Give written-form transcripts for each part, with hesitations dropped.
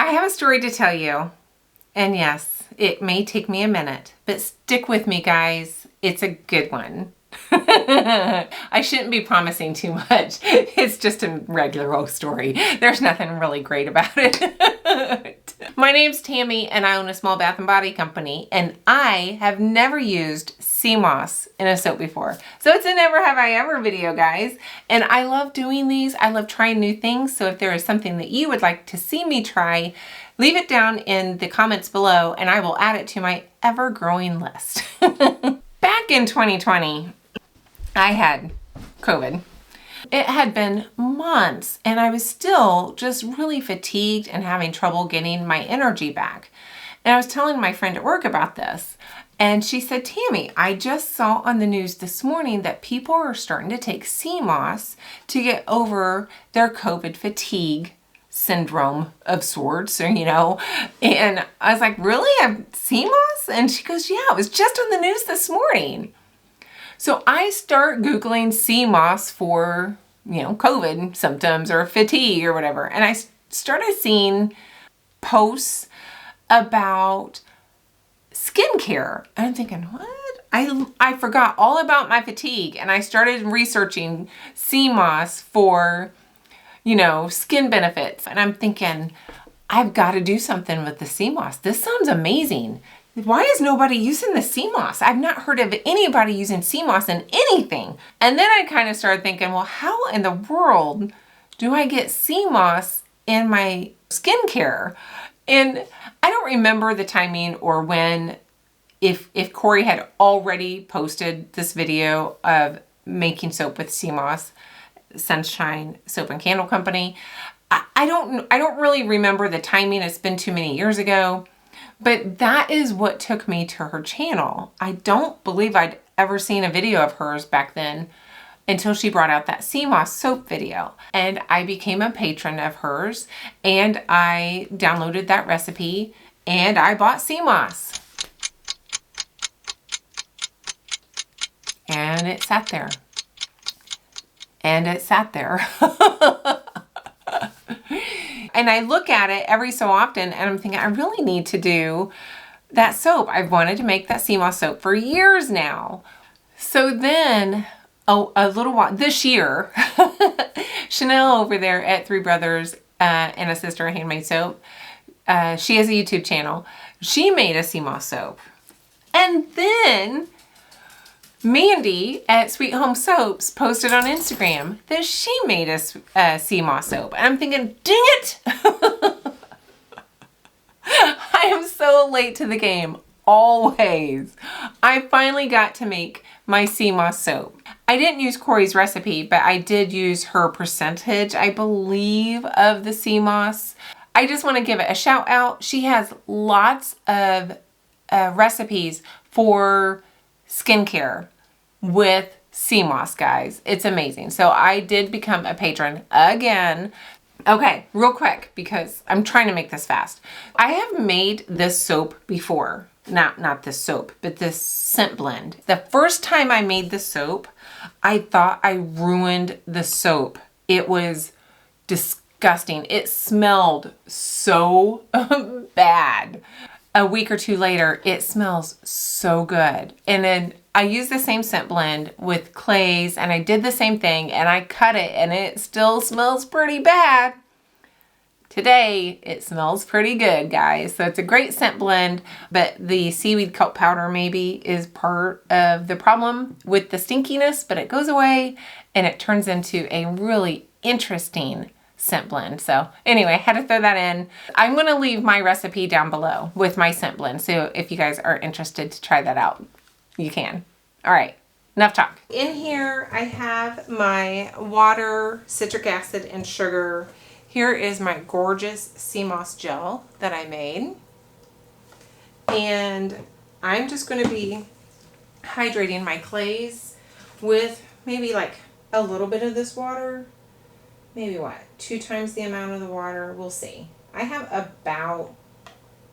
I have a story to tell you. And yes, it may take me a minute, but stick with me, guys. It's a good one. I shouldn't be promising too much. It's just a regular old story. There's nothing really great about it. My name's Tammy and I own a small bath and body company, and I have never used sea moss in a soap before. So it's a never have I ever video, guys. And I love doing these. I love trying new things. So if there is something that you would like to see me try, leave it down in the comments below and I will add it to my ever-growing list. Back in 2020, I had COVID. It had been months and I was still just really fatigued and having trouble getting my energy back. And I was telling my friend at work about this, and she said, Tammy, I just saw on the news this morning that people are starting to take sea moss to get over their COVID fatigue syndrome of sorts, or, you know. And I was like, really? I've sea moss? And she goes, yeah, it was just on the news this morning. So I start Googling sea moss for, you know, COVID symptoms or fatigue or whatever. And I started seeing posts about skincare. And I'm thinking, what? I forgot all about my fatigue. And I started researching sea moss for, you know, skin benefits. And I'm thinking, I've got to do something with the sea moss. This sounds amazing. Why is nobody using the sea moss? I've not heard of anybody using sea moss in anything. And then I kind of started thinking, well, how in the world do I get sea moss in my skincare? And I don't remember the timing or when, if Corey had already posted this video of making soap with sea moss, Sunshine Soap and Candle Company. I don't really remember the timing. It's been too many years ago. But that is what took me to her channel. I don't believe I'd ever seen a video of hers back then until she brought out that sea moss soap video. And I became a patron of hers and I downloaded that recipe and I bought sea moss. And it sat there. And it sat there. And I look at it every so often and I'm thinking, I really need to do that soap. I've wanted to make that sea moss soap for years now. So then, a little while, this year, Chanel over there at Three Brothers and a Sister Handmade Soap, she has a YouTube channel. She made a sea moss soap. And then Mandy at Sweet Home Soaps posted on Instagram that she made a sea moss soap. And I'm thinking, dang it! I am so late to the game, always. I finally got to make my sea moss soap. I didn't use Corey's recipe, but I did use her percentage, I believe, of the sea moss. I just want to give it a shout out. She has lots of recipes for skincare with sea moss, guys. It's amazing. So I did become a patron again. Okay, real quick, because I'm trying to make this fast. I have made this soap before. Not this soap, but this scent blend. The first time I made the soap, I thought I ruined the soap. It was disgusting. It smelled so bad. A week or two later, it smells so good. And then I used the same scent blend with clays and I did the same thing and I cut it and it still smells pretty bad. Today, it smells pretty good, guys. So it's a great scent blend, but the seaweed kelp powder maybe is part of the problem with the stinkiness, but it goes away and it turns into a really interesting scent blend. So anyway, I had to throw that in. I'm going to leave my recipe down below with my scent blend. So if you guys are interested to try that out, you can. All right, enough talk. In here, I have my water, citric acid, and sugar. Here is my gorgeous sea moss gel that I made. And I'm just going to be hydrating my clays with maybe like a little bit of this water. Maybe what? 2 times the amount of the water. We'll see. I have about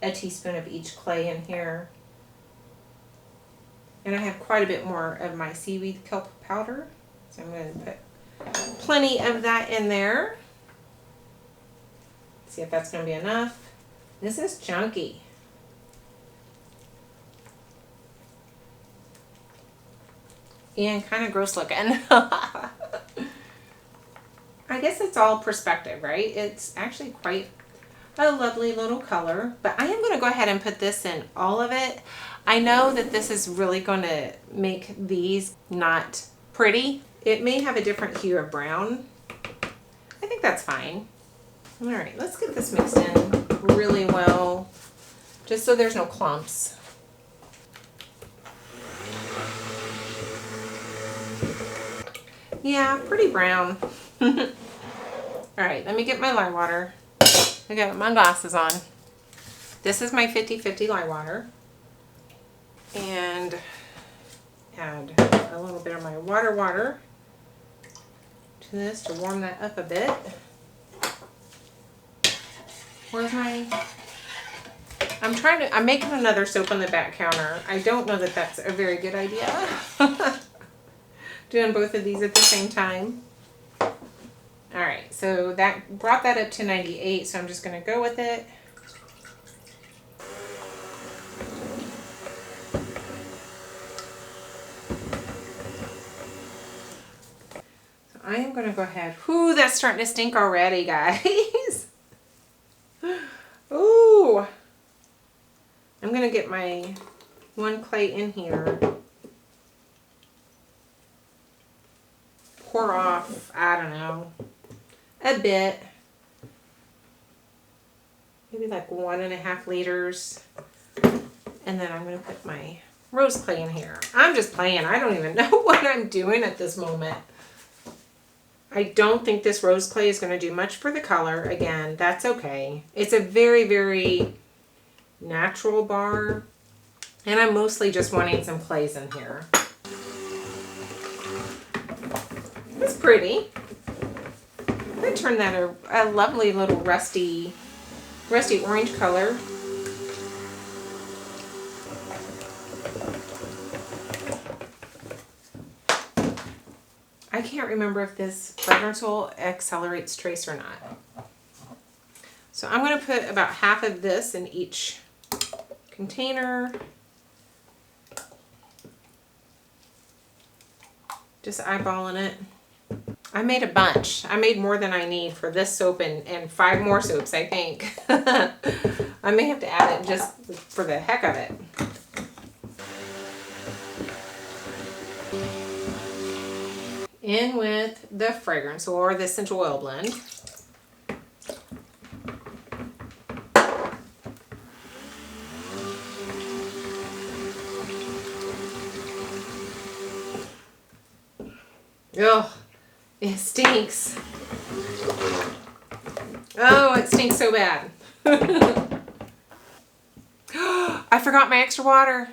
a teaspoon of each clay in here. And I have quite a bit more of my seaweed kelp powder. So I'm going to put plenty of that in there. See if that's going to be enough. This is chunky. And kind of gross looking. I guess it's all perspective, right? It's actually quite a lovely little color, but I am going to go ahead and put this in all of it. I know that this is really going to make these not pretty. It may have a different hue of brown. I think that's fine. All right, let's get this mixed in really well, just so there's no clumps. Yeah, pretty brown. All right, let me get my lye water. I got my glasses on. This is my 50/50 lye water. And add a little bit of my water to this to warm that up a bit. Where's my... I'm making another soap on the back counter. I don't know that that's a very good idea. Doing both of these at the same time. All right, so that brought that up to 98, so I'm just going to go with it. So I am going to go ahead. Whoo, that's starting to stink already, guys. Ooh. I'm going to get my one clay in here. Pour off, I don't know, a bit, maybe like 1.5 liters, and then I'm going to put my rose clay in here. I'm just playing. I don't even know what I'm doing at this moment. I don't think this rose clay is going to do much for the color. Again, that's okay. It's a very, very natural bar, and I'm mostly just wanting some clays in here. It's pretty. I turned that a lovely little rusty orange color. I can't remember if this fragrance oil accelerates trace or not. So I'm going to put about half of this in each container. Just eyeballing it. I made a bunch. I made more than I need for this soap and 5 more soaps, I think. I may have to add it just for the heck of it. In with the fragrance or the essential oil blend. Ugh. It stinks. Oh, it stinks so bad. I forgot my extra water.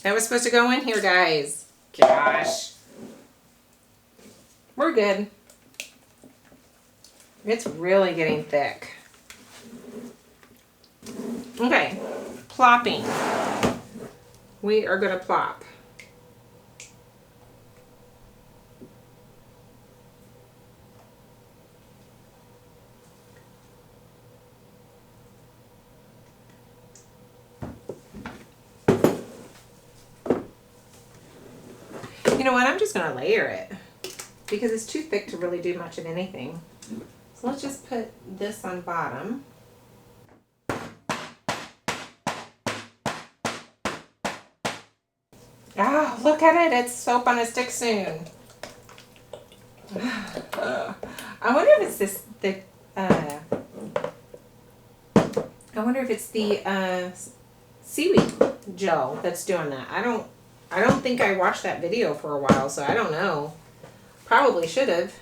That was supposed to go in here, guys. Gosh. We're good. It's really getting thick. Okay, plopping. We are going to plop. You know what? I'm just going to layer it because it's too thick to really do much of anything. So let's just put this on bottom. Ah, look at it. It's soap on a stick soon. I wonder if it's I wonder if it's the seaweed gel that's doing that. I don't think I watched that video for a while, so I don't know. Probably should have.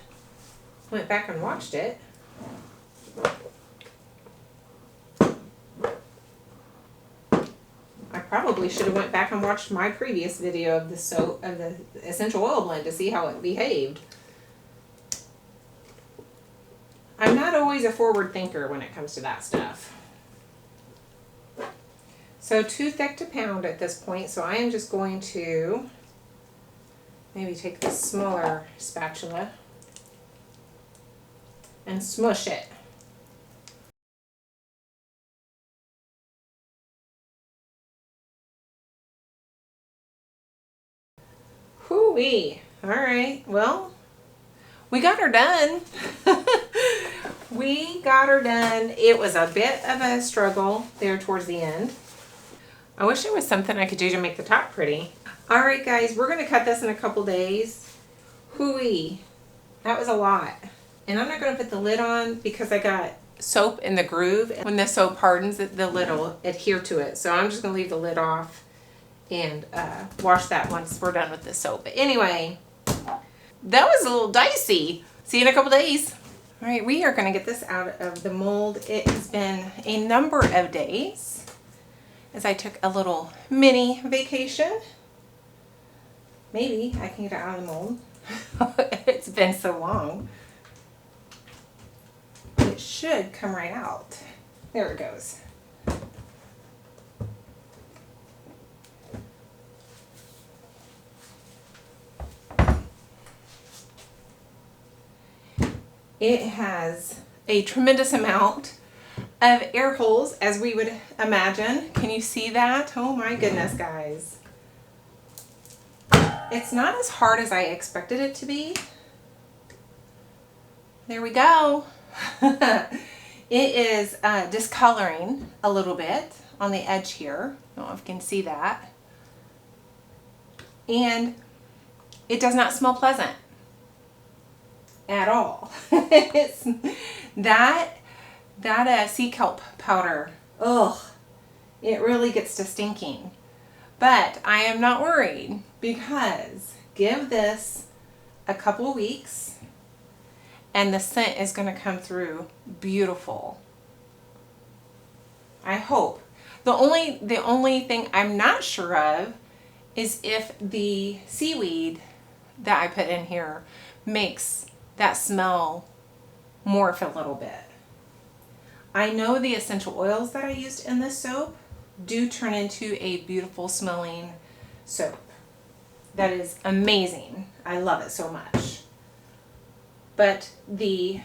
Went back and watched it. I probably should have went back and watched my previous video of the soap of the essential oil blend to see how it behaved. I'm not always a forward thinker when it comes to that stuff. So too thick to pound at this point, so I am just going to maybe take this smaller spatula and smush it. Hoo-wee. All right, well, we got her done. We got her done. It was a bit of a struggle there towards the end. I wish there was something I could do to make the top pretty. All right, guys, we're going to cut this in a couple days. Hoo-wee. That was a lot. And I'm not going to put the lid on because I got soap in the groove. When the soap hardens, the lid will adhere to it. So I'm just going to leave the lid off and wash that once we're done with the soap. But anyway, that was a little dicey. See you in a couple days. All right, we are going to get this out of the mold. It has been a number of days as I took a little mini vacation. Maybe I can get it out of the mold. It's been so long. It should come right out. There it goes. It has a tremendous amount of air holes, as we would imagine. Can you see that? Oh my goodness, guys. It's not as hard as I expected it to be. There we go. It is discoloring a little bit on the edge here. I don't know if you can see that. And it does not smell pleasant at all. It's that sea kelp powder. Ugh, it really gets to stinking. But I am not worried because give this a couple weeks and the scent is going to come through beautiful. I hope. The only thing I'm not sure of is if the seaweed that I put in here makes that smell morph a little bit. I know the essential oils that I used in this soap do turn into a beautiful smelling soap. That is amazing. I love it so much. But the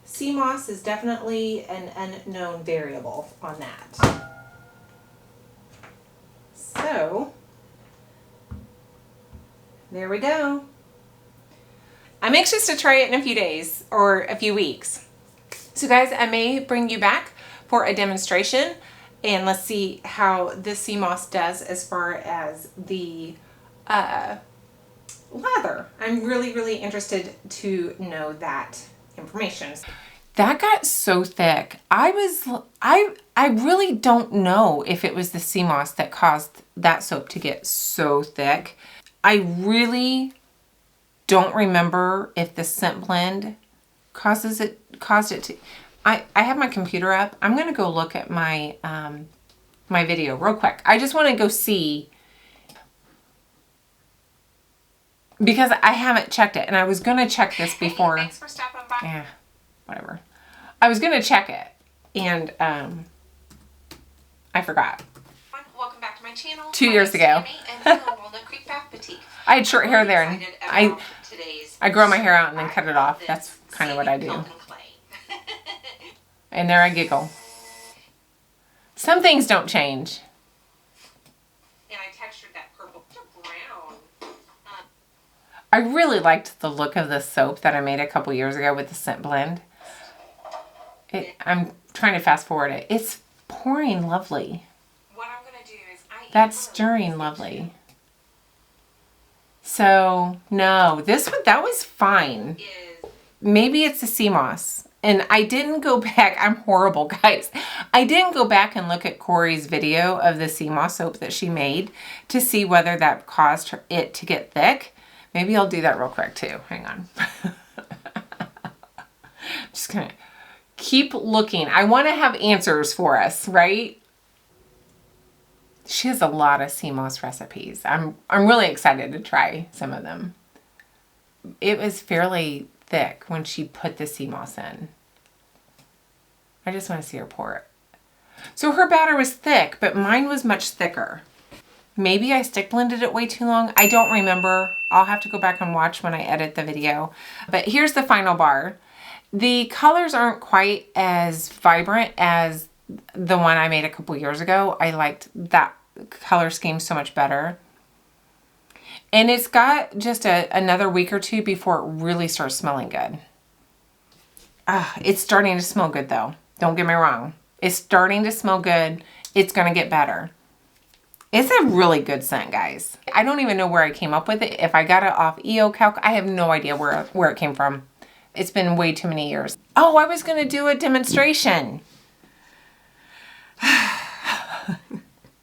sea moss is definitely an unknown variable on that. So, there we go. I'm anxious to try it in a few days or a few weeks. So guys, I may bring you back for a demonstration and let's see how this sea moss does as far as the lather. I'm really interested to know that information. That got so thick. I really don't know if it was the sea moss that caused that soap to get so thick. I really don't remember if the scent blend caused it to. I have my computer up. I'm gonna go look at my my video real quick. I just want to go see because I haven't checked it, and I was gonna check this before. Hey, thanks for stopping by. Yeah, whatever. I was gonna check it, and I forgot. Welcome back to my channel. 2 years ago. I had short hair there, and I grow my hair out and then cut it off. That's kind of what I do. And there I giggle. Some things don't change. And I textured that purple to brown. I really liked the look of the soap that I made a couple years ago with the scent blend. I'm trying to fast forward it. It's pouring lovely. What I'm going to do is that's stirring lovely. So, no, that was fine. Maybe it's the sea moss. And I didn't go back. I'm horrible, guys. I didn't go back and look at Corey's video of the sea moss soap that she made to see whether that caused it to get thick. Maybe I'll do that real quick too. Hang on. Just gonna keep looking. I want to have answers for us, right? She has a lot of sea moss recipes. I'm really excited to try some of them. It was fairly thick when she put the sea moss in. I just want to see her pour it. So her batter was thick, but mine was much thicker. Maybe I stick blended it way too long. I don't remember. I'll have to go back and watch when I edit the video. But here's the final bar. The colors aren't quite as vibrant as the one I made a couple years ago. I liked that color scheme so much better. And it's got just another week or two before it really starts smelling good. It's starting to smell good though. Don't get me wrong. It's starting to smell good. It's going to get better. It's a really good scent, guys. I don't even know where I came up with it. If I got it off EO-Calc, I have no idea where it came from. It's been way too many years. Oh, I was going to do a demonstration.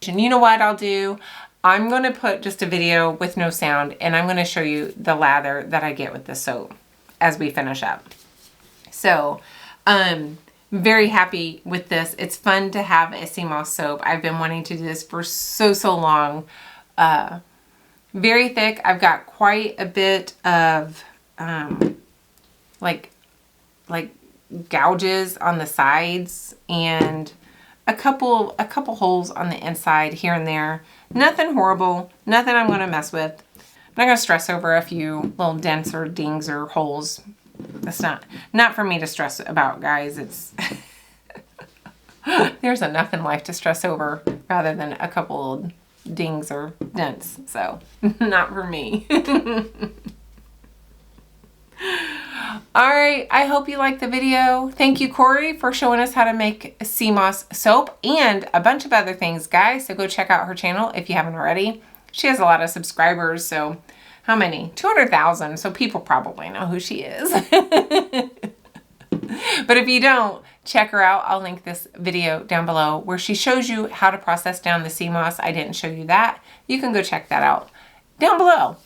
You know what I'll do? I'm going to put just a video with no sound, and I'm going to show you the lather that I get with the soap as we finish up. So, very happy with this. It's fun to have a sea moss soap. I've been wanting to do this for so long. Very thick. I've got quite a bit of like gouges on the sides and a couple holes on the inside here and there. Nothing horrible. Nothing I'm going to mess with. I'm not going to stress over a few little dents or dings or holes. That's not for me to stress about, guys. It's there's enough in life to stress over rather than a couple old dings or dents. So not for me. All right, I hope you liked the video. Thank you, Corey, for showing us how to make sea moss soap and a bunch of other things, guys. So go check out her channel if you haven't already. She has a lot of subscribers, so how many? 200,000, so people probably know who she is. But if you don't, check her out. I'll link this video down below where she shows you how to process down the sea moss. I didn't show you that. You can go check that out down below.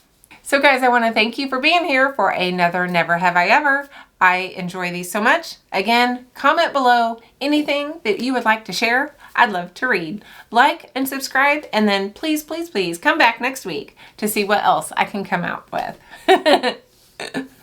So guys, I want to thank you for being here for another Never Have I Ever. I enjoy these so much. Again, comment below anything that you would like to share. I'd love to read. Like and subscribe, and then please, please, please come back next week to see what else I can come out with.